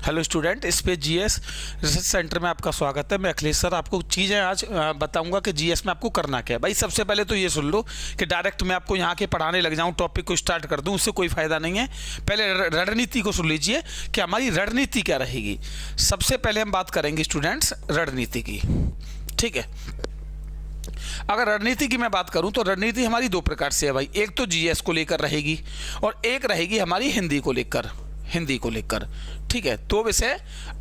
Hello student, इस पे GS research centre में आपका स्वागत है। मैं अखिलेश सर आपको चीज़ें आज बताऊंगा कि जीएस में आपको करना क्या है। भाई सबसे पहले तो ये सुन लो कि डायरेक्ट मैं आपको यहाँ के पढ़ाने लग जाऊँ, टॉपिक को स्टार्ट कर दूँ, उससे कोई फ़ायदा नहीं है। पहले रणनीति को सुन लीजिए कि हमारी रणनीति क्या रहेगी। सबसे पहले हम बात करेंगे स्टूडेंट्स रणनीति की, ठीक है। अगर रणनीति की मैं बात करूं तो रणनीति हमारी दो प्रकार से है भाई। एक तो जीएस को लेकर रहेगी और एक रहेगी हमारी हिंदी को लेकर, ठीक है। तो वैसे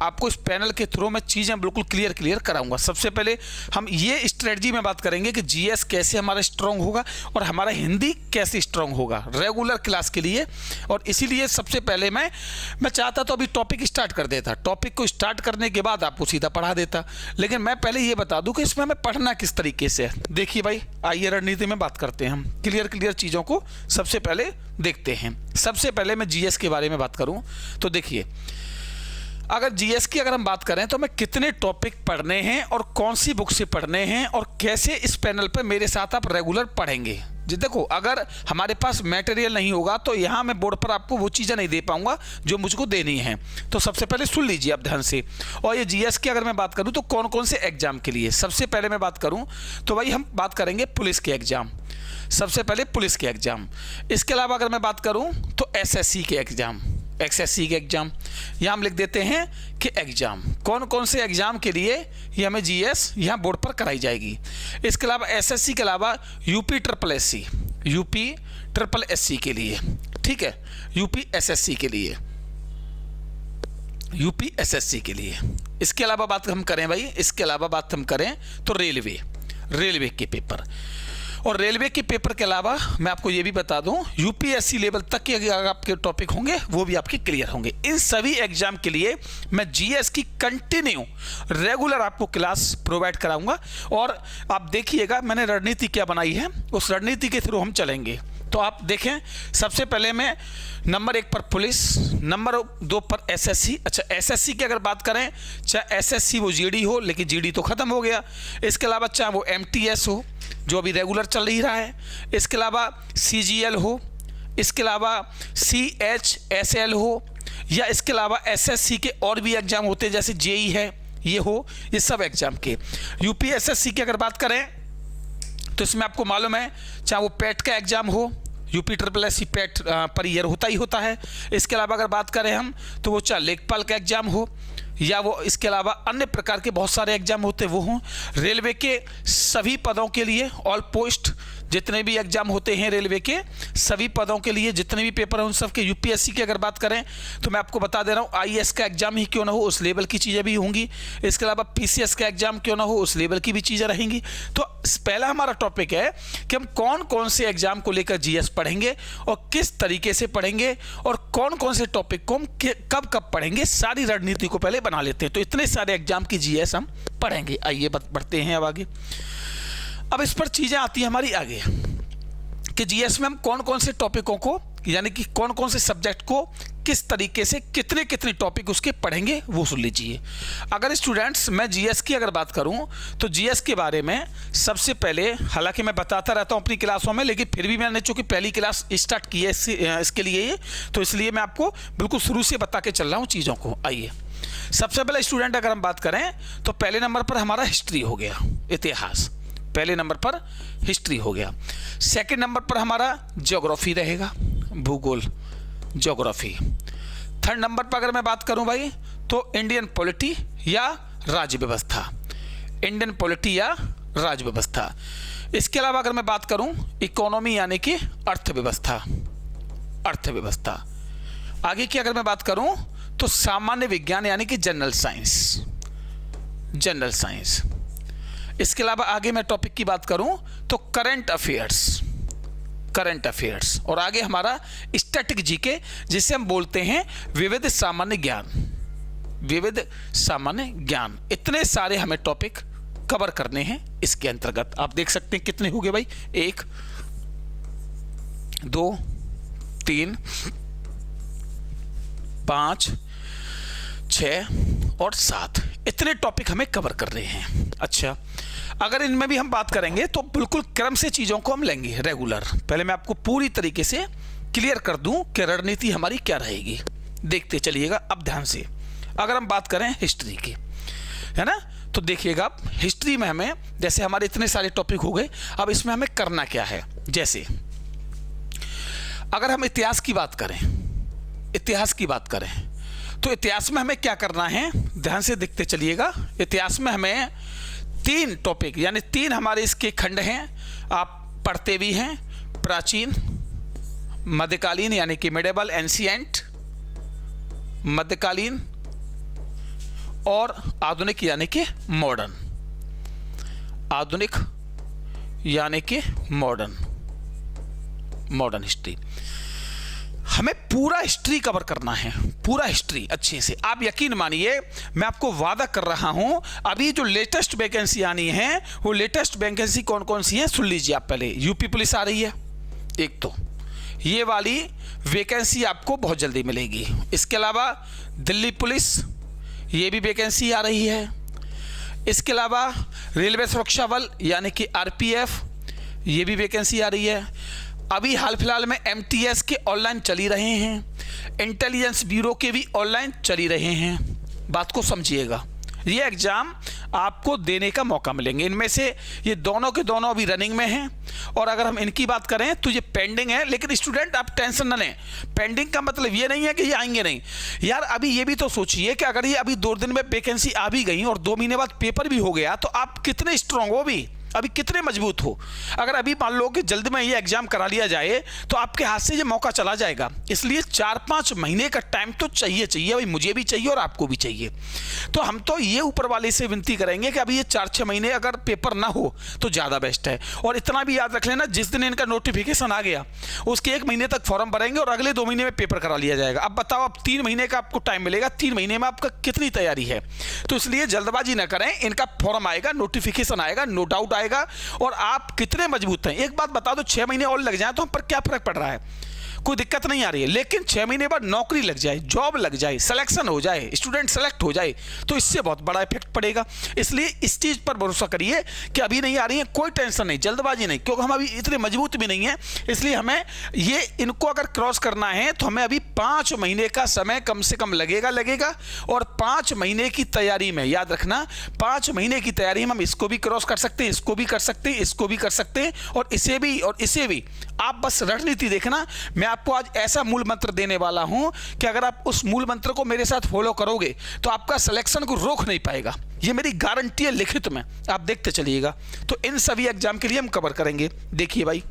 आपको इस पैनल के थ्रू मैं चीज़ें बिल्कुल क्लियर कराऊंगा। सबसे पहले हम ये स्ट्रेटजी में बात करेंगे कि जीएस कैसे हमारा स्ट्रांग होगा और हमारा हिंदी कैसे स्ट्रांग होगा रेगुलर क्लास के लिए। और इसीलिए सबसे पहले मैं चाहता तो अभी टॉपिक स्टार्ट कर देता, टॉपिक को स्टार्ट करने के बाद आपको सीधा पढ़ा देता, लेकिन मैं पहले ये बता दूं कि इसमें हमें पढ़ना किस तरीके से है। देखिए भाई, आइए रणनीति में बात करते हैं। हम क्लियर चीज़ों को सबसे पहले देखते हैं। सबसे पहले मैं जीएस के बारे में बात करूं तो देखिए, अगर जीएस की अगर हम बात करें तो हमें कितने टॉपिक पढ़ने हैं और कौन सी बुक से पढ़ने हैं और कैसे इस पैनल पर मेरे साथ आप रेगुलर पढ़ेंगे। जी देखो, अगर हमारे पास मटेरियल नहीं होगा तो यहाँ मैं बोर्ड पर आपको वो चीज़ें नहीं दे पाऊंगा जो मुझको देनी है। तो सबसे पहले सुन लीजिए आप ध्यान से। और ये जीएस की अगर मैं बात करूँ तो कौन कौन से एग्जाम के लिए, सबसे पहले मैं बात करूँ तो भाई हम बात करेंगे पुलिस के एग्जाम। सबसे पहले पुलिस के एग्जाम। इसके अलावा अगर मैं बात करूँ तो एसएससी के एग्जाम, यहाँ हम लिख देते हैं कि एग्जाम कौन कौन से एग्जाम के लिए ये हमें जीएस यहाँ बोर्ड पर कराई जाएगी। इसके अलावा एसएससी के अलावा यूपी ट्रिपल एससी के लिए, ठीक है, यूपी एसएससी के लिए। इसके अलावा बात हम करें भाई, इसके अलावा बात हम करें तो रेलवे के पेपर। और रेलवे के पेपर के अलावा मैं आपको ये भी बता दूं, यूपीएससी लेवल तक के अगर आपके टॉपिक होंगे वो भी आपके क्लियर होंगे। इन सभी एग्जाम के लिए मैं जीएस की कंटिन्यू रेगुलर आपको क्लास प्रोवाइड कराऊंगा। और आप देखिएगा मैंने रणनीति क्या बनाई है, उस रणनीति के थ्रू हम चलेंगे। तो आप देखें, सबसे पहले मैं नंबर 1 पर पुलिस, नंबर 2 पर एसएससी। अच्छा, एसएससी की अगर बात करें, चाहे एसएससी वो जीडी हो, लेकिन जीडी तो ख़त्म हो गया। इसके अलावा चाहे वो एमटीएस हो जो अभी रेगुलर चल ही रहा है, इसके अलावा सीजीएल हो, इसके अलावा सीएचएसएल हो, या इसके अलावा एसएससी के और भी एग्जाम होते हैं जैसे जेई है, ये हो, ये सब एग्जाम के। यूपीएसएससी की अगर बात करें तो इसमें आपको मालूम है, चाहे वो पैट का एग्जाम हो, UP triple SC PAT per year होता ही होता है। इसके अलावा अगर बात करें हम तो वो चाहे लेखपाल का एग्जाम हो या वो इसके अलावा अन्य प्रकार के बहुत सारे एग्जाम होते वो हों। रेलवे के सभी पदों के लिए ऑल पोस्ट जितने भी एग्जाम होते हैं रेलवे के सभी पदों के लिए जितने भी पेपर हैं उन सब के। यूपीएससी की अगर बात करें तो मैं आपको बता दे रहा हूँ, आईएएस का एग्जाम ही क्यों ना हो उस लेवल की चीज़ें भी होंगी। इसके अलावा पीसीएस का एग्जाम क्यों ना हो उस लेवल की भी चीज़ें रहेंगी। तो पहला हमारा टॉपिक है कि हम कौन कौन से एग्जाम को लेकर जीएस पढ़ेंगे और किस तरीके से पढ़ेंगे और कौन कौन से टॉपिक को हम कब कब पढ़ेंगे, सारी रणनीति को पहले बना लेते हैं। तो इतने सारे एग्जाम की जीएस हम पढ़ेंगे। आइए बढ़ते हैं अब आगे। अब इस पर चीज़ें आती हैं हमारी आगे कि जीएस में हम कौन कौन से टॉपिकों को, यानी कि कौन कौन से सब्जेक्ट को किस तरीके से कितने टॉपिक उसके पढ़ेंगे वो सुन लीजिए। अगर स्टूडेंट्स मैं जीएस की अगर बात करूं तो जीएस के बारे में सबसे पहले, हालांकि मैं बताता रहता हूं अपनी क्लासों में, लेकिन फिर भी मैंने चूंकि पहली क्लास स्टार्ट की है इसके लिए, तो इसलिए मैं आपको बिल्कुल शुरू से बता के चल रहा हूँ चीज़ों को। आइए, सबसे पहले स्टूडेंट अगर हम बात करें तो पहले नंबर पर हमारा हिस्ट्री हो गया, इतिहास। पहले नंबर पर हिस्ट्री हो गया। सेकंड नंबर पर हमारा ज्योग्राफी रहेगा, भूगोल, ज्योग्राफी। थर्ड नंबर पर अगर मैं बात करूं भाई तो इंडियन पॉलिटी या राज्य व्यवस्था, इसके अलावा अगर मैं बात करूं इकोनॉमी यानी कि अर्थव्यवस्था। आगे की अगर मैं बात करूं तो सामान्य विज्ञान यानी कि जनरल साइंस। इसके अलावा आगे मैं टॉपिक की बात करूं तो करंट अफेयर्स। और आगे हमारा स्टैटिक जीके जिसे हम बोलते हैं विविध सामान्य ज्ञान। इतने सारे हमें टॉपिक कवर करने हैं इसके अंतर्गत। आप देख सकते हैं कितने हो गए भाई, 1 2 3 5 6 और 7, इतने टॉपिक हमें कवर कर रहे हैं। अच्छा, अगर इनमें भी हम बात करेंगे तो बिल्कुल क्रम से चीज़ों को हम लेंगे रेगुलर। पहले मैं आपको पूरी तरीके से क्लियर कर दूं कि रणनीति हमारी क्या रहेगी, देखते चलिएगा अब ध्यान से। अगर हम बात करें हिस्ट्री की, है ना, तो देखिएगा आप हिस्ट्री में हमें, जैसे हमारे इतने सारे टॉपिक हो गए, अब इसमें हमें करना क्या है। जैसे अगर हम इतिहास की बात करें, तो इतिहास में हमें क्या करना है, ध्यान से देखते चलिएगा। इतिहास में हमें 3 टॉपिक यानी 3 हमारे इसके खंड हैं, आप पढ़ते भी हैं, प्राचीन, मध्यकालीन यानी कि मिडेवल, एंशिएंट मध्यकालीन, और आधुनिक यानी कि मॉडर्न, आधुनिक यानी कि मॉडर्न हिस्ट्री। हमें पूरा हिस्ट्री कवर करना है, पूरा हिस्ट्री अच्छे से। आप यकीन मानिए, मैं आपको वादा कर रहा हूं, अभी जो लेटेस्ट वैकेंसी आनी है, वो लेटेस्ट वैकेंसी कौन कौन सी है सुन लीजिए आप। पहले यूपी पुलिस आ रही है, एक तो ये वाली वैकेंसी आपको बहुत जल्दी मिलेगी। इसके अलावा दिल्ली पुलिस, ये भी वैकेंसी आ रही है। इसके अलावा रेलवे सुरक्षा बल यानी कि आरपीएफ, ये भी वैकेंसी आ रही है। अभी हाल फिलहाल में एमटीएस के ऑनलाइन चली रहे हैं, इंटेलिजेंस ब्यूरो के भी ऑनलाइन चली रहे हैं। बात को समझिएगा, ये एग्ज़ाम आपको देने का मौका मिलेंगे। इनमें से ये दोनों के दोनों अभी रनिंग में हैं, और अगर हम इनकी बात करें तो ये पेंडिंग है। लेकिन स्टूडेंट आप टेंशन न लें, पेंडिंग का मतलब ये नहीं है कि ये आएंगे नहीं। यार अभी ये भी तो सोचिए कि अगर ये अभी 2 दिन में वैकेंसी आ भी गई और 2 महीने बाद पेपर भी हो गया, तो आप कितने स्ट्रांग हो, अभी कितने मजबूत हो। अगर अभी मान लो कि जल्द में ये एग्जाम करा लिया जाए तो आपके हाथ से ये मौका चला जाएगा। इसलिए 4-5 महीने का टाइम तो चाहिए भाई, मुझे भी चाहिए और आपको भी चाहिए। तो हम तो ये ऊपर वाले से विनती करेंगे कि अभी ये 4-6 महीने अगर पेपर ना हो तो ज़्यादा बेस्ट है। और इतना भी याद रख लेना, जिस दिन इनका नोटिफिकेशन आ गया उसके 1 महीने तक फॉर्म भरेंगे और अगले 2 महीने में पेपर करा लिया जाएगा। अब बताओ, अब 3 महीने का आपको टाइम मिलेगा, 3 महीने में आपका कितनी तैयारी है। तो इसलिए जल्दबाजी ना करें, इनका फॉर्म आएगा, नोटिफिकेशन आएगा, नो डाउट आएगा। और आप कितने मजबूत हैं, एक बात बता दो, 6 महीने और लग जाए तो हम पर क्या फर्क पड़ रहा है, कोई दिक्कत नहीं आ रही है। लेकिन 6 महीने बाद नौकरी लग जाए, जॉब लग जाए, सिलेक्शन हो जाए, स्टूडेंट सेलेक्ट हो जाए, तो इससे बहुत बड़ा इफेक्ट पड़ेगा। इसलिए इस चीज़ पर भरोसा करिए कि अभी नहीं आ रही है, कोई टेंशन नहीं, जल्दबाजी नहीं, क्योंकि हम अभी इतने मजबूत भी नहीं है। इसलिए हमें ये इनको अगर क्रॉस करना है तो हमें अभी 5 महीने का समय कम से कम लगेगा। और 5 महीने की तैयारी में याद रखना, 5 महीने की तैयारी में हम इसको भी क्रॉस कर सकते हैं, इसको भी कर सकते हैं, इसको भी कर सकते हैं, और इसे भी और इसे भी। आप बस रणनीति देखना, मैं आपको आज ऐसा मूल मंत्र देने वाला हूं कि अगर आप उस मूल मंत्र को मेरे साथ फॉलो करोगे तो आपका सिलेक्शन को रोक नहीं पाएगा। ये मेरी गारंटी है लिखित में, आप देखते चलिएगा। तो इन सभी एग्जाम के लिए हम कवर करेंगे। देखिए भाई,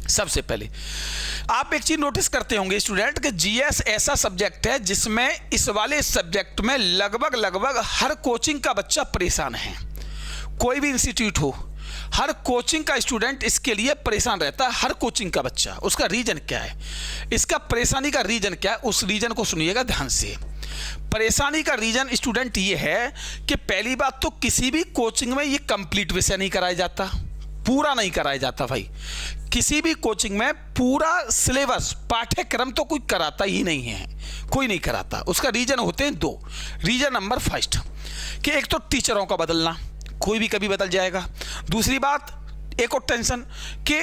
सबसे पहले आप एक चीज नोटिस करते होंगे स्टूडेंट कि जीएस ऐसा सब्जेक्ट है जिसमें इस वाले सब्जेक्ट में लगभग हर कोचिंग का बच्चा परेशान है। कोई भी इंस्टीट्यूट हो, हर कोचिंग का स्टूडेंट इसके लिए परेशान रहता है, हर कोचिंग का बच्चा। उसका रीजन क्या है, इसका परेशानी का रीजन क्या है, उस रीजन को सुनिएगा ध्यान से। परेशानी का रीजन स्टूडेंट ये है कि पहली बात तो किसी भी कोचिंग में ये कंप्लीट विषय नहीं कराया जाता, पूरा नहीं कराया जाता भाई। किसी भी कोचिंग में पूरा सिलेबस, पाठ्यक्रम तो कोई कराता ही नहीं है, कोई नहीं कराता। उसका रीजन होते हैं 2। रीजन नंबर फर्स्ट कि एक तो टीचरों का बदलना, कोई भी कभी बदल जाएगा। दूसरी बात, एक और टेंशन कि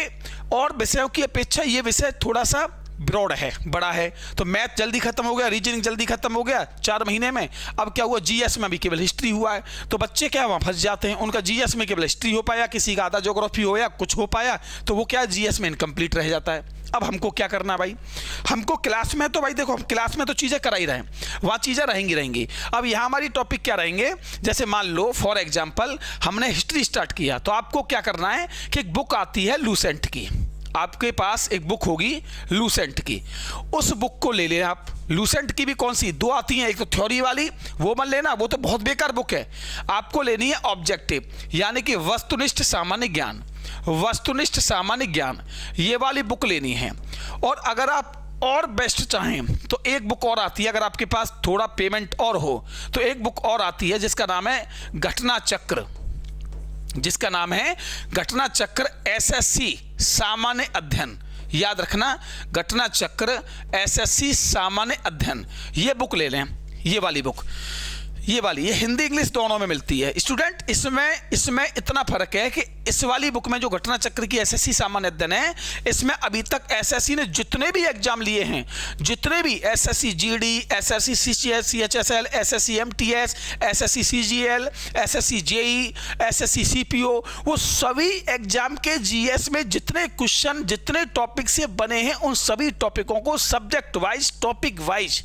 और विषयों की अपेक्षा ये विषय थोड़ा सा ब्रॉड है, बड़ा है। तो मैथ जल्दी खत्म हो गया, रीजनिंग जल्दी खत्म हो गया 4 महीने में। अब क्या हुआ, जीएस में भी केवल हिस्ट्री हुआ है, तो बच्चे क्या वहाँ फंस जाते हैं। उनका जीएस में केवल हिस्ट्री हो पाया, किसी का आधा ज्योग्राफी हो या कुछ हो पाया, तो वो क्या जीएस में इनकम्प्लीट रह जाता है। अब हमको क्या करना भाई, हमको क्लास में तो भाई देखो, हम क्लास में तो चीज़ें करा ही रहे हैं, वहाँ चीज़ें रहेंगी। अब यहाँ हमारी टॉपिक क्या रहेंगे, जैसे मान लो फॉर एग्जाम्पल हमने हिस्ट्री स्टार्ट किया, तो आपको क्या करना है कि एक बुक आती है लूसेंट की, आपके पास एक बुक होगी लूसेंट की, उस बुक को ले लेना आप। लूसेंट की भी कौन सी 2 आती हैं, एक तो थ्योरी वाली, वो मत लेना, वो तो बहुत बेकार बुक है। आपको लेनी है ऑब्जेक्टिव यानी कि वस्तुनिष्ठ सामान्य ज्ञान, वस्तुनिष्ठ सामान्य ज्ञान, ये वाली बुक लेनी है। और अगर आप और बेस्ट चाहें तो एक बुक और आती है, अगर आपके पास थोड़ा पेमेंट और हो तो एक बुक और आती है जिसका नाम है घटना चक्र, जिसका नाम है घटना चक्र एसएससी सामान्य अध्ययन। याद रखना, घटना चक्र एसएससी सामान्य अध्ययन, ये बुक ले लें, ये वाली बुक। ये वाली, ये हिंदी इंग्लिश दोनों में मिलती है स्टूडेंट। इसमें इतना फर्क है कि इस वाली बुक में जो घटना चक्र की एसएससी सामान्य अध्ययन है, इसमें अभी तक एसएससी ने जितने भी एग्जाम लिए हैं, जितने भी SSC GD, SSC CCS, CHSL, SSC MTS, SSC CGL, SSC JE, SSC CPO, वो सभी एग्जाम के जीएस में जितने क्वेश्चन, जितने टॉपिक से बने हैं, उन सभी टॉपिकों को subject wise, topic wise,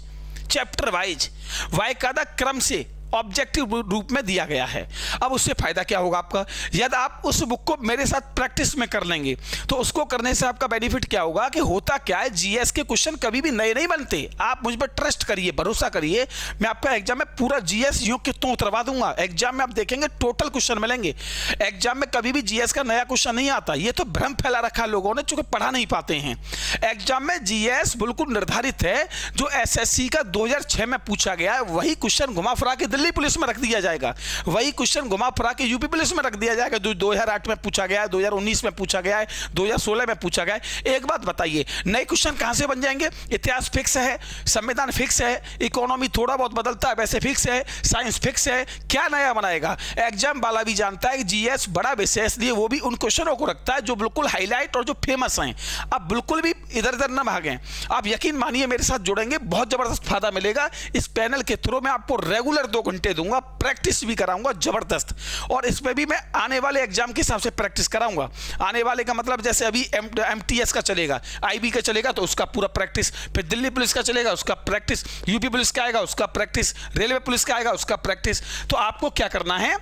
chapter wise, वाकायदा क्रम से ऑब्जेक्टिव रूप में दिया गया है। अब उससे फायदा क्या होगा आपका, यदि आप उस बुक को मेरे साथ प्रैक्टिस में कर लेंगे तो उसको करने से आपका बेनिफिट क्या होगा कि होता क्या है, जीएस के क्वेश्चन कभी भी नए नहीं बनते। आप मुझ पर ट्रस्ट करिए, भरोसा करिए, मैं आपका एग्जाम में पूरा जीएस यूं कि तो उतरवा दूंगा। एग्जाम में आप देखेंगे टोटल क्वेश्चन मिलेंगे। एग्जाम में कभी भी जीएस का नया क्वेश्चन नहीं आता, ये तो भ्रम फैला रखा लोगों ने, चूंकि पढ़ा नहीं पाते हैं। एग्जाम में जीएस बिल्कुल निर्धारित है, जो एसएससी का 2006 में पूछा गया है वही क्वेश्चन घुमा फिरा के दिल्ली पुलिस में रख दिया जाएगा, वही क्वेश्चन घुमा फिरा के यूपी पुलिस में रख दिया जाएगा। 2008 में पूछा गया है, 2019 में पूछा गया है, 2016 में पूछा गया है। एक बात बताइए, नए क्वेश्चन कहां से बन जाएंगे? इतिहास फिक्स है, संविधान फिक्स है, इकोनॉमी थोड़ा बहुत बदलता है वैसे फिक्स है, साइंस फिक्स है, क्या नया बनाएगा? एग्जाम वाला भी जानता है कि जीएस बड़ा विषय, इसलिए वो भी उन क्वेश्चनों को रखता है जो बिल्कुल हाईलाइट और जो फेमस हैं। आप बिल्कुल भी इधर उधर ना भागें, आप यकीन मानिए मेरे साथ जुड़ेंगे, बहुत जबरदस्त फायदा मिलेगा। इस पैनल के थ्रू मैं आपको रेगुलर 2 घंटे दूंगा, प्रैक्टिस भी कराऊंगा जबरदस्त, और इसमें भी मैं आने वाले एग्जाम के हिसाब से प्रैक्टिस कराऊंगा। आने वाले का मतलब जैसे अभी एमटीएस का चलेगा, आईबी का चलेगा तो उसका पूरा प्रैक्टिस, फिर दिल्ली पुलिस का चलेगा उसका प्रैक्टिस, यूपी पुलिस का आएगा उसका प्रैक्टिस, रेलवे पुलिस का आएगा उसका प्रैक्टिस। तो आपको क्या करना है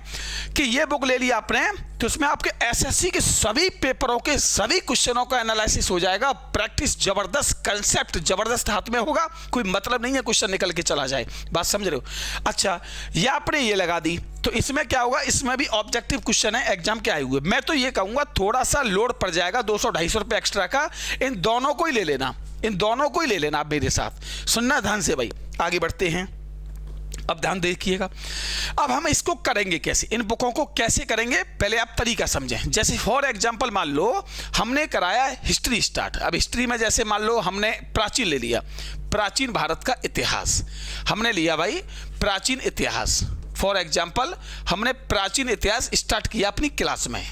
कि ये बुक ले लिया आपने, तो उसमें आपके एसएससी के सभी पेपरों के सभी क्वेश्चनों का एनालिसिस हो जाएगा, प्रैक्टिस जबरदस्त, कंसेप्ट जबरदस्त हाथ में होगा। कोई मतलब नहीं है क्वेश्चन निकल के चला जाए, बात समझ रहे हो? अच्छा, ये आपने ये लगा दी, तो इसमें क्या होगा, इसमें भी ऑब्जेक्टिव क्वेश्चन है एग्जाम के आए हुए। मैं तो ये कहूंगा थोड़ा सा लोड पड़ जाएगा, 200-250 रुपये एक्स्ट्रा का, इन दोनों को ही ले लेना, इन दोनों को ही ले लेना आप मेरे साथ। सुनना ध्यान से भाई, आगे बढ़ते हैं। अब ध्यान देखिएगा, अब हम इसको करेंगे कैसे, इन बुकों को कैसे करेंगे, पहले आप तरीका समझें। जैसे फॉर एग्जांपल मान लो हमने कराया हिस्ट्री स्टार्ट, अब हिस्ट्री में जैसे मान लो हमने प्राचीन ले लिया, प्राचीन भारत का इतिहास हमने लिया भाई, प्राचीन इतिहास। फॉर एग्जांपल हमने प्राचीन इतिहास स्टार्ट किया अपनी क्लास में,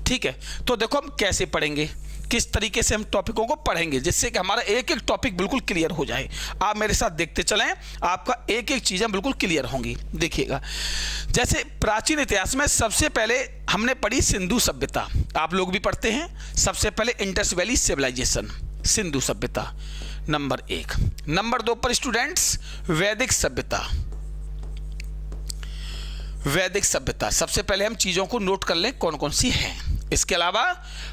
ठीक है। तो देखो हम कैसे पढ़ेंगे, किस तरीके से हम टॉपिकों को पढ़ेंगे, जिससे कि हमारा एक एक टॉपिक बिल्कुल क्लियर हो जाए। आप मेरे साथ देखते चलें, आपका एक एक चीज़ें बिल्कुल क्लियर होंगी। देखिएगा, जैसे प्राचीन इतिहास में सबसे पहले हमने पढ़ी सिंधु सभ्यता, आप लोग भी पढ़ते हैं। सबसे पहले इंडस वैली सिविलाइजेशन, सिंधु सभ्यता नंबर 1। नंबर 2 पर स्टूडेंट्स वैदिक सभ्यता, वैदिक सभ्यता। सबसे पहले हम चीज़ों को नोट कर लें कौन कौन सी हैं। इसके अलावा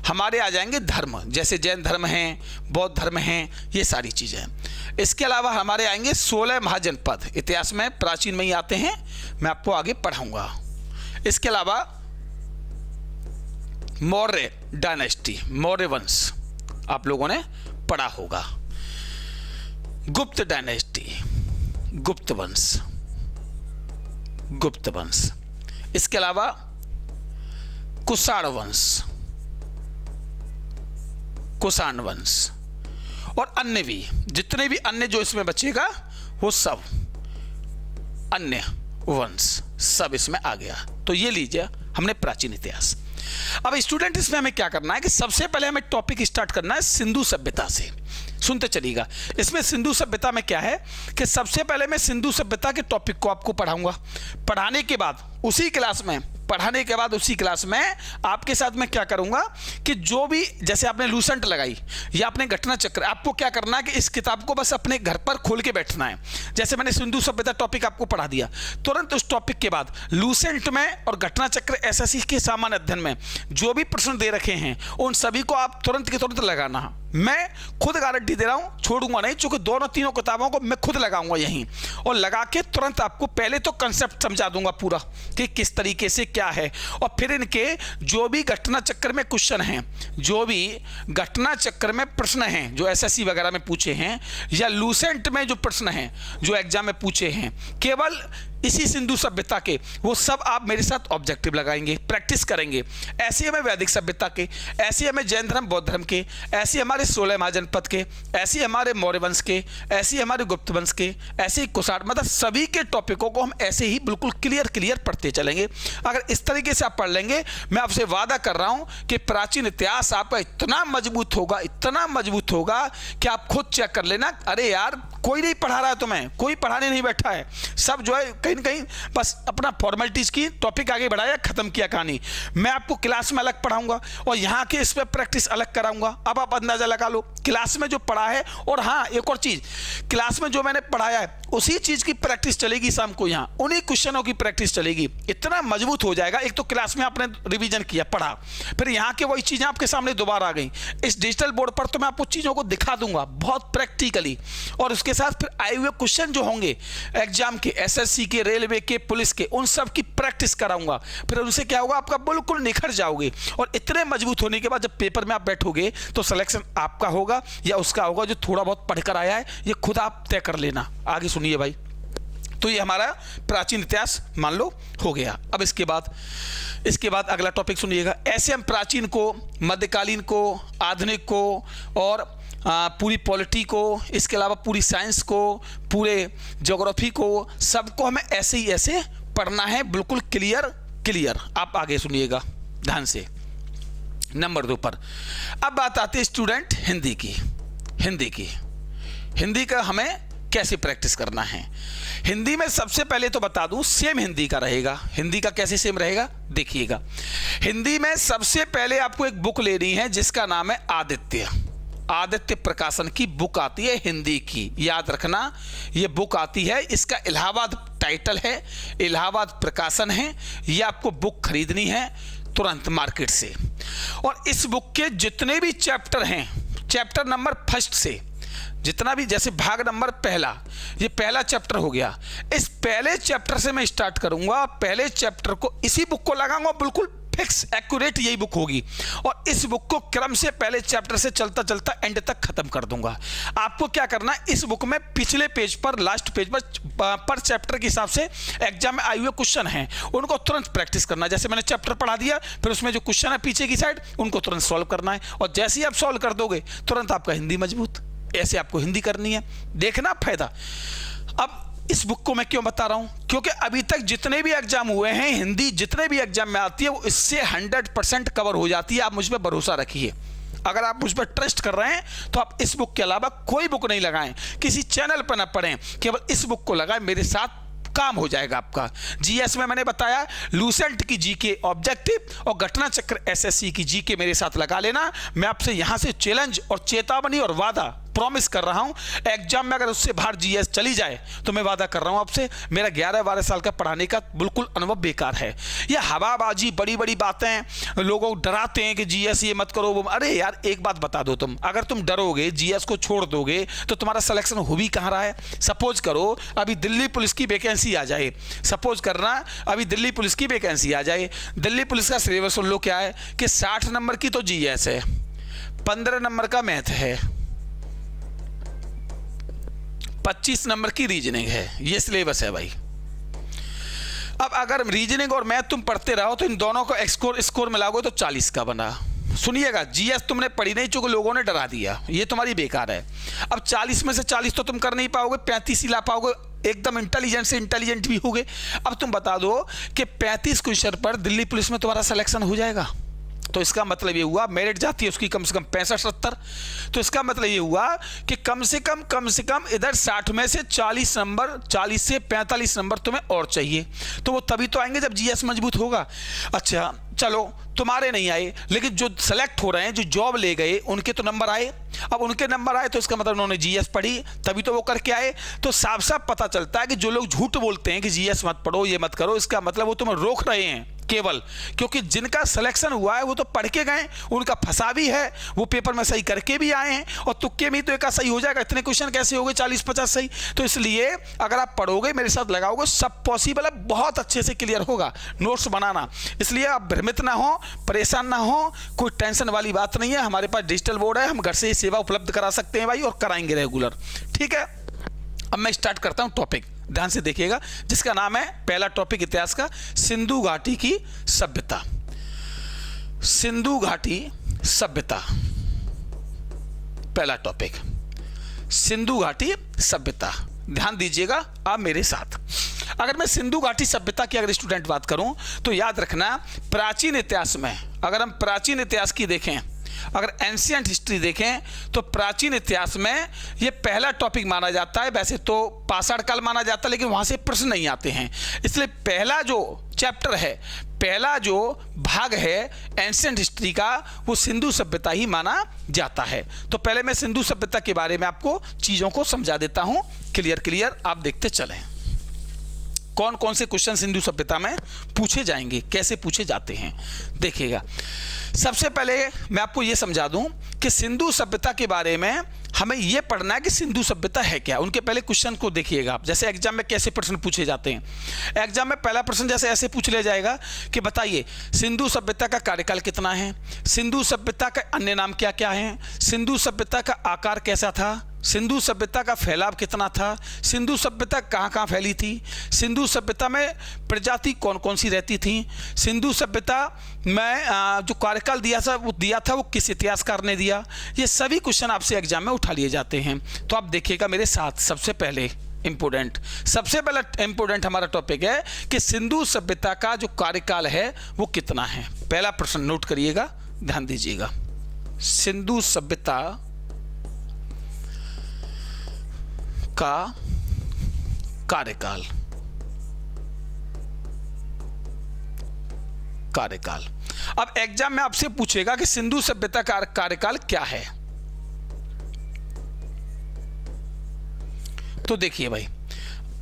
हमारे आ जाएंगे धर्म, जैसे जैन धर्म हैं, बौद्ध धर्म हैं, ये सारी चीज़ें। इसके अलावा हमारे आएंगे 16 महाजनपद, इतिहास में प्राचीन में ही आते हैं, मैं आपको आगे पढ़ाऊंगा। इसके अलावा मौर्य डायनेस्टी, मौर्य वंश आप लोगों ने पढ़ा होगा। गुप्त डायनेस्टी, गुप्त वंश, गुप्त वंश। इसके अलावा कुषाण वंश, कुषाण वंश, और अन्य भी, जितने भी अन्य जो इसमें बचेगा वो सब अन्य वंश सब इसमें आ गया। तो ये लीजिए हमने प्राचीन इतिहास। अब स्टूडेंट इसमें हमें क्या करना है कि सबसे पहले हमें टॉपिक स्टार्ट करना है सिंधु सभ्यता से। सुनते चलिएगा, इसमें सिंधु सभ्यता में क्या है कि सबसे पहले मैं सिंधु सभ्यता के टॉपिक को आपको पढ़ाऊंगा। पढ़ाने के बाद उसी क्लास में, पढ़ाने के बाद उसी क्लास में आपके साथ मैं क्या करूंगा कि जो भी, जैसे आपने लूसेंट लगाई या आपने घटना चक्र, आपको क्या करना है कि इस किताब को बस अपने घर पर खोल के बैठना है। जैसे मैंने सिंधु सभ्यता टॉपिक आपको पढ़ा दिया, तुरंत उस टॉपिक के बाद लूसेंट में और घटना चक्र एसएससी के सामान्य अध्ययन में जो भी प्रश्न दे रखे हैं उन सभी को आप तुरंत के तुरंत लगाना। मैं खुद गारंटी दे रहा हूं, छोड़ूंगा नहीं, चूंकि दोनों तीनों किताबों को मैं खुद लगाऊंगा यहीं, और लगा के तुरंत आपको पहले तो कंसेप्ट समझा दूंगा पूरा कि किस तरीके से क्या है, और फिर इनके जो भी घटना चक्र में क्वेश्चन हैं, जो भी घटना चक्र में प्रश्न हैं जो एसएससी वगैरह में पूछे हैं, या लूसेंट में जो प्रश्न हैं जो एग्जाम में पूछे हैं, केवल इसी सिंधु सभ्यता के, वो सब आप मेरे साथ ऑब्जेक्टिव लगाएंगे, प्रैक्टिस करेंगे। ऐसे हमें वैदिक सभ्यता के, ऐसे हमें जैन धर्म बौद्ध धर्म के, ऐसे हमारे 16 महाजनपद के, ऐसे हमारे मौर्य वंश के, ऐसे हमारे गुप्त वंश के, ऐसे ही कुषाण, मतलब सभी के टॉपिकों को हम ऐसे ही बिल्कुल क्लियर पढ़ते चलेंगे। अगर इस तरीके से आप पढ़ लेंगे, मैं आपसे वादा कर रहा हूं कि प्राचीन इतिहास आपका इतना मजबूत होगा, इतना मजबूत होगा कि आप खुद चेक कर लेना, अरे यार कोई नहीं पढ़ा रहा है तुम्हें, कोई पढ़ाने नहीं बैठा है, सब जो है कहीं ना कहीं बस अपना फॉर्मेलिटीज की, टॉपिक आगे बढ़ाया, खत्म किया कहानी। मैं आपको क्लास में अलग पढ़ाऊंगा और यहाँ के इस पर प्रैक्टिस अलग कराऊंगा। अब आप अंदाजा लगा लो क्लास में जो पढ़ा है, और हाँ एक और चीज, क्लास में जो मैंने पढ़ाया है उसी चीज की प्रैक्टिस चलेगी शाम को, यहाँ उन्हीं क्वेश्चनों की प्रैक्टिस चलेगी। इतना मजबूत हो जाएगा, एक तो क्लास में आपने रिवीजन किया, पढ़ा, फिर यहाँ के वही चीजें आपके सामने दोबारा आ गई। इस डिजिटल बोर्ड पर तो मैं आपको चीजों को दिखा दूंगा बहुत प्रैक्टिकली, और उसके साथ फिर आए हुए क्वेश्चन जो होंगे एग्जाम के, एसएससी के, रेलवे के, पुलिस के, उन सब की प्रैक्टिस कराऊंगा। फिर उनसे क्या होगा, आपका बिल्कुल निखर जाओगे। और इतने मजबूत होने के बाद जब पेपर में आप बैठोगे तो सिलेक्शन आपका होगा या उसका होगा जो थोड़ा बहुत पढ़कर आया है, ये खुद आप तय कर लेना। आगे सुनिए भाई, तो ये हमारा प्राचीन इतिहास मान लो हो गया। अब इसके बाद अगला टॉपिक सुनिएगा। ऐसे हम प्राचीन को, मध्यकालीन को, आधुनिक को और पूरी पॉलिटी को, इसके अलावा पूरी साइंस को, पूरे ज्योग्राफी को, सबको हमें ऐसे ही ऐसे पढ़ना है, बिल्कुल क्लियर। आप आगे सुनिएगा ध्यान से। नंबर 2 पर अब बात आती है स्टूडेंट हिंदी की। हिंदी का हमें कैसे प्रैक्टिस करना है। हिंदी में सबसे पहले तो बता दूं, सेम हिंदी का रहेगा। हिंदी का कैसे सेम रहेगा देखिएगा। हिंदी में सबसे पहले आपको एक बुक लेनी है जिसका नाम है आदित्य प्रकाशन की बुक आती है हिंदी की, याद रखना ये बुक आती है। इसका इलाहाबाद टाइटल है, इलाहाबाद प्रकाशन है। ये आपको बुक खरीदनी है तुरंत मार्केट से। और इस बुक के जितने भी चैप्टर हैं, चैप्टर नंबर 1 से जितना भी, जैसे भाग नंबर 1, ये पहला चैप्टर हो गया, इस पहले चैप्टर से मैं स्टार्ट करूंगा। पहले चैप्टर को इसी बुक को लगाऊंगा, बिल्कुल फिक्स एक्यूरेट यही बुक होगी। और इस बुक को क्रम से पहले चैप्टर से चलता चलता एंड तक खत्म कर दूंगा। आपको क्या करना, इस बुक में पिछले पेज पर, लास्ट पेज पर चैप्टर के हिसाब से एग्जाम में आए हुए क्वेश्चन हैं, उनको तुरंत प्रैक्टिस करना है। जैसे मैंने चैप्टर पढ़ा दिया, फिर उसमें जो क्वेश्चन है पीछे की साइड, उनको तुरंत सॉल्व करना है। और जैसे ही आप सॉल्व कर दोगे तुरंत आपका हिंदी मजबूत। ऐसे आपको हिंदी करनी है, देखना फायदा। अब इस बुक को मैं क्यों बता रहा हूं, क्योंकि अभी तक जितने भी एग्जाम हुए हैं, हिंदी जितने भी एग्जाम में आती है वो इससे 100% कवर हो जाती है। आप मुझ पर भरोसा रखिए। अगर आप मुझ पर ट्रस्ट कर रहे हैं तो आप इस बुक के अलावा कोई बुक नहीं लगाएं, किसी चैनल पर ना पढ़ें, केवल इस बुक को लगाएं, मेरे साथ काम हो जाएगा आपका। जीएस में मैंने बताया लूसेंट की जीके ऑब्जेक्टिव और घटना चक्र एसएससी की जीके मेरे साथ लगा लेना। मैं आपसे यहां से चैलेंज और चेतावनी और वादा प्रॉमिस कर रहा हूं, एग्जाम में अगर उससे बाहर जीएस चली जाए तो मैं वादा कर रहा हूं आपसे, मेरा 11-12 साल का पढ़ाने का बिल्कुल अनुभव बेकार है। ये हवाबाजी, बड़ी बड़ी बातें, लोगों डराते हैं कि जीएस ये मत करो वो। अरे यार एक बात बता दो, तुम अगर तुम डरोगे, जीएस को छोड़ दोगे तो तुम्हारा सिलेक्शन हो भी कहां रहा है। सपोज करो अभी दिल्ली पुलिस की वैकेंसी आ जाए, सपोज करना अभी दिल्ली पुलिस की वैकेंसी आ जाए। दिल्ली पुलिस का सिलेबस सुन लो क्या है कि 60 नंबर की तो जीएस है, 15 नंबर का मैथ है, 25 नंबर की रीजनिंग है। ये सिलेबस है भाई। अब अगर रीजनिंग और मैथ तुम पढ़ते रहो तो इन दोनों को स्कोर मिलाओगे तो 40 का बना। सुनिएगा, जीएस तुमने पढ़ी नहीं, चूंकि लोगों ने डरा दिया, ये तुम्हारी बेकार है। अब 40 में से 40 तो तुम कर नहीं पाओगे, 35 ही ला पाओगे, एकदम इंटेलिजेंट से इंटेलिजेंट भी होगे। अब तुम बता दो कि 35 क्वेश्चन पर दिल्ली पुलिस में तुम्हारा सिलेक्शन हो जाएगा, तो इसका मतलब ये हुआ मेरिट जाती है उसकी कम से कम 65-70। तो इसका मतलब ये हुआ कि कम से कम इधर 60 में से 40 नंबर, 40 से 45 नंबर तुम्हें और चाहिए। तो वो तभी तो आएंगे जब जीएस मजबूत होगा। अच्छा चलो तुम्हारे नहीं आए, लेकिन जो सेलेक्ट हो रहे हैं, जो जॉब ले गए, उनके तो नंबर आए। अब उनके नंबर आए तो इसका मतलब उन्होंने जीएस पढ़ी, तभी तो वो करके आए। तो साफ साफ पता चलता है कि जो लोग झूठ बोलते हैं कि जीएस मत पढ़ो, ये मत करो, इसका मतलब वो तुम्हें रोक रहे हैं केवल, क्योंकि जिनका सिलेक्शन हुआ है वो तो पढ़ के गए, उनका फंसा भी है, वो पेपर में सही करके भी आए हैं, और तुक्के में तो एक सही हो जाएगा। इतने क्वेश्चन कैसे हो गए 40-50 सही? तो इसलिए अगर आप पढ़ोगे, मेरे साथ लगाओगे, सब पॉसिबल है, बहुत अच्छे से क्लियर होगा। नोट्स बनाना, इसलिए आप भ्रमित ना हो, परेशान ना हो, कोई टेंशन वाली बात नहीं है। हमारे पास डिजिटल बोर्ड है, हम घर से ही सेवा उपलब्ध करा सकते हैं भाई, और कराएंगे रेगुलर। ठीक है, अब मैं स्टार्ट करता हूं टॉपिक। ध्यान से देखिएगा, जिसका नाम है, पहला टॉपिक इतिहास का, सिंधु घाटी की सभ्यता। सिंधु घाटी सभ्यता, पहला टॉपिक, सिंधु घाटी सभ्यता। ध्यान दीजिएगा आप मेरे साथ। अगर मैं सिंधु घाटी सभ्यता की अगर स्टूडेंट बात करूं तो याद रखना, प्राचीन इतिहास में अगर हम प्राचीन इतिहास की देखें, अगर एंशिएंट हिस्ट्री देखें, तो प्राचीन इतिहास में ये पहला टॉपिक माना जाता है। वैसे तो पाषाण काल माना जाता है, लेकिन वहाँ से प्रश्न नहीं आते हैं, इसलिए पहला जो चैप्टर है, पहला जो भाग है एंशिएंट हिस्ट्री का, वो सिंधु सभ्यता ही माना जाता है। तो पहले मैं सिंधु सभ्यता के बारे में आपको चीज़ों को समझा देता हूँ, क्लियर आप देखते चलें। कौन कौन से क्वेश्चन सिंधु सभ्यता में पूछे जाएंगे, कैसे पूछे जाते हैं, देखिएगा। सबसे पहले मैं आपको ये समझा दूं कि सिंधु सभ्यता के बारे में हमें यह पढ़ना है कि सिंधु सभ्यता है क्या। उनके पहले क्वेश्चन को देखिएगा आप, जैसे एग्जाम में कैसे प्रश्न पूछे जाते हैं। एग्जाम में पहला प्रश्न जैसे ऐसे पूछ लिया जाएगा कि बताइए सिंधु सभ्यता का कार्यकाल कितना है, सिंधु सभ्यता का अन्य नाम क्या क्या है, सिंधु सभ्यता का आकार कैसा था, सिंधु सभ्यता का फैलाव कितना था, सिंधु सभ्यता कहाँ कहाँ फैली थी, सिंधु सभ्यता में प्रजाति कौन कौन सी रहती थी, सिंधु सभ्यता में जो कार्यकाल दिया था वो किस इतिहासकार ने दिया। ये सभी क्वेश्चन आपसे एग्जाम में उठा लिए जाते हैं। तो आप देखिएगा मेरे साथ, सबसे पहला इंपॉर्टेंट हमारा टॉपिक है कि सिंधु सभ्यता का जो कार्यकाल है वो कितना है। पहला प्रश्न नोट करिएगा, ध्यान दीजिएगा, सिंधु सभ्यता का कार्यकाल। अब एग्जाम में आपसे पूछेगा कि सिंधु सभ्यता का कार्यकाल क्या है। तो देखिए भाई,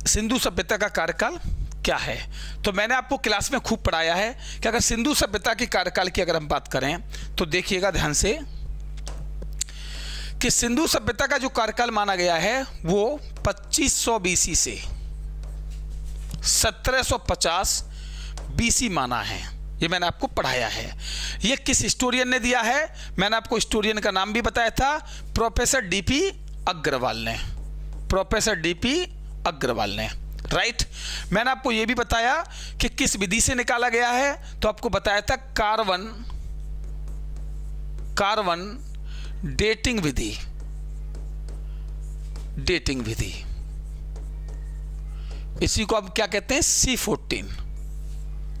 सिंधु सभ्यता का कार्यकाल क्या है, तो मैंने आपको क्लास में खूब पढ़ाया है कि अगर सिंधु सभ्यता के कार्यकाल की अगर हम बात करें तो देखिएगा ध्यान से कि सिंधु सभ्यता का जो कार्यकाल माना गया है वो 2500 बीसी से 1750 बीसी माना है। ये मैंने आपको पढ़ाया है। ये किस हिस्टोरियन ने दिया है, मैंने आपको हिस्टोरियन का नाम भी बताया था, प्रोफेसर डीपी अग्रवाल ने, राइट। मैंने आपको ये भी बताया कि किस विधि से निकाला गया है, तो आपको बताया था कार्बन डेटिंग विधि। इसी को अब क्या कहते हैं, C14।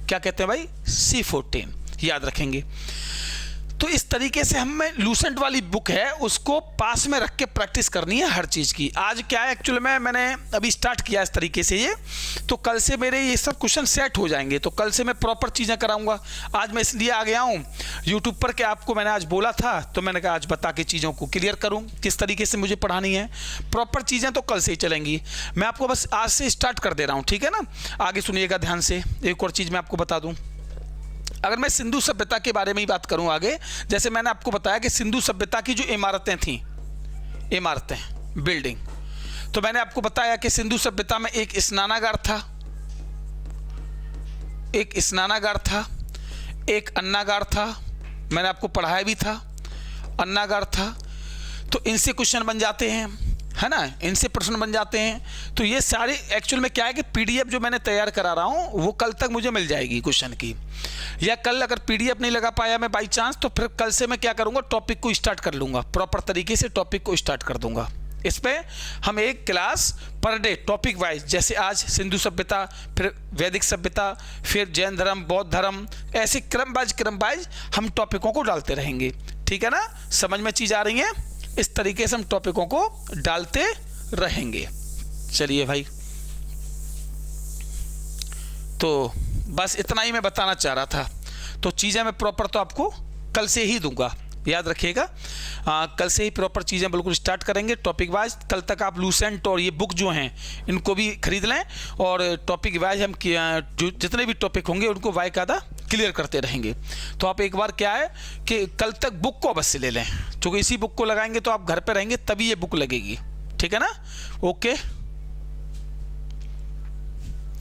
क्या कहते हैं भाई, C14, याद रखेंगे। तो इस तरीके से हमें लूसेंट वाली बुक है उसको पास में रख के प्रैक्टिस करनी है हर चीज़ की। आज क्या है एक्चुअली में मैंने अभी स्टार्ट किया इस तरीके से ये, तो कल से मेरे ये सब क्वेश्चन सेट हो जाएंगे, तो कल से मैं प्रॉपर चीज़ें कराऊंगा। आज मैं इसलिए आ गया हूँ यूट्यूब पर कि आपको मैंने आज बोला था, तो मैंने कहा आज बता के चीज़ों को क्लियर करूँ किस तरीके से मुझे पढ़ानी है। प्रॉपर चीज़ें तो कल से ही चलेंगी, मैं आपको बस आज से स्टार्ट कर दे रहा हूँ, ठीक है ना। आगे सुनिएगा ध्यान से। एक और चीज़ मैं आपको बता दूँ, अगर मैं सिंधु सभ्यता के बारे में ही बात करूं आगे, जैसे मैंने आपको बताया कि सिंधु सभ्यता की जो इमारतें थीं, बिल्डिंग, तो मैंने आपको बताया कि सिंधु सभ्यता में एक स्नानागार था, एक अन्नागार था, मैंने आपको पढ़ाया भी था, अन्नागार था। तो इनसे क्वेश्चन बन जाते हैं, है ना, इनसे प्रश्न बन जाते हैं। तो ये सारे एक्चुअल में क्या है कि पीडीएफ जो मैंने तैयार करा रहा हूँ वो कल तक मुझे मिल जाएगी क्वेश्चन की, या कल अगर पीडीएफ नहीं लगा पाया मैं बाई चांस, तो फिर कल से मैं क्या करूँगा, टॉपिक को स्टार्ट कर लूँगा, प्रॉपर तरीके से टॉपिक को स्टार्ट कर दूँगा। इस पर हम एक class per day topic wise, जैसे आज सिंधु सभ्यता, फिर वैदिक सभ्यता, फिर जैन धर्म, बौद्ध धर्म, ऐसे क्रम वाइज हम टॉपिकों को डालते रहेंगे, ठीक है ना। समझ में चीज़ आ रही है, इस तरीके से हम टॉपिकों को डालते रहेंगे। चलिए भाई, तो बस इतना ही मैं बताना चाह रहा था। तो चीज़ें मैं प्रॉपर तो आपको कल से ही दूंगा, याद रखिएगा। कल से ही प्रॉपर चीज़ें बिल्कुल स्टार्ट करेंगे टॉपिक वाइज। कल तक आप लूसेंट और ये बुक जो हैं इनको भी खरीद लें, और टॉपिक वाइज हम जो जितने भी टॉपिक होंगे उनको बाकायदा क्लियर करते रहेंगे। तो आप एक बार क्या है कि कल तक बुक को अवश्य ले लें, क्योंकि इसी बुक को लगाएंगे तो आप घर पे रहेंगे तभी ये बुक लगेगी, ठीक है ना। ओके।